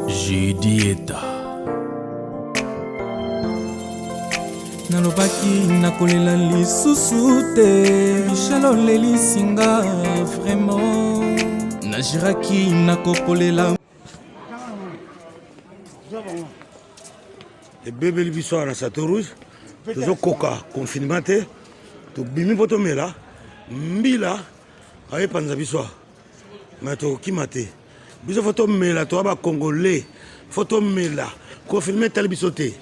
Judieta nalobaki nakolela lisusu te michelo lelisinga vraiment najiraki nakopolela ebebeli biso wana sato rouge tozokoka confinement te tobimi mpo tomela mbila ayepanza biso me tokokima te biso fo tomela toya bacongolais fo tomela confinement etali biso te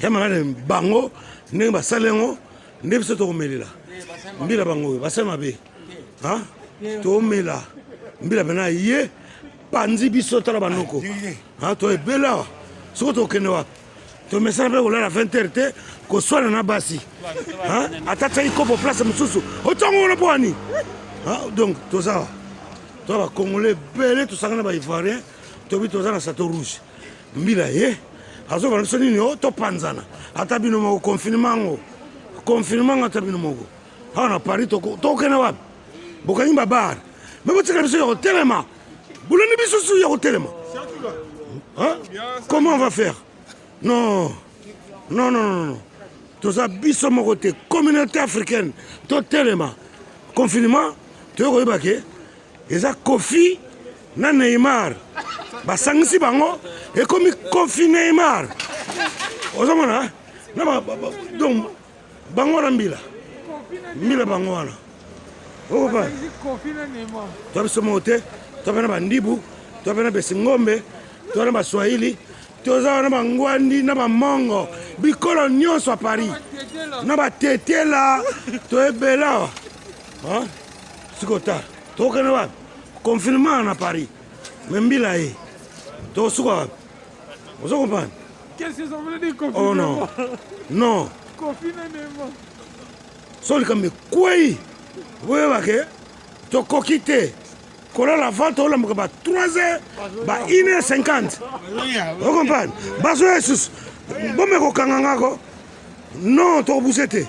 ya malade bango ndenge basala yango nde biso tokomelela mbila bango oyo basala mabe tomela mbila pena ye panzi biso tala banoko toebela soko tokende wapi tomesana mpe kolala 20h te koswana na basi atatiaki kopo place mosusu otongo wana mpo wani donc toza toza bacongolais ebele tosangana baivoirien tobi toza na sato rouge mbila ye azobana biso nini o topanzana ata bino moko confinement ngo ata bino moko awa na paris tokokende wapi bokangi babare me botikala biso ya kotelema buloni biso su ya kotelema comment on va faire non non non non toza biso moko te communauté africaine totelema confinement toyokoyeba ke eza Kofi na Neymar basangisi bango ekomi Kofi Neymar ozomona donc bango wana mbila bango wana okopa toa biso moko te toa pena bandibu toa pena besingombe toa na baswahili toza wana bangwandi na bamongo bikolo nyonso a Paris na batetela toebela sikota tokende wapi confinement na Paris me mbila ye tokosuka wapi ozo comprendre oh non non so likambo ekwei boyebake tokoki te kolala vente olamuka ba 3h ba 1h50 ocomprendre bazoya lisusu bomekokanga ngako non tokobuse te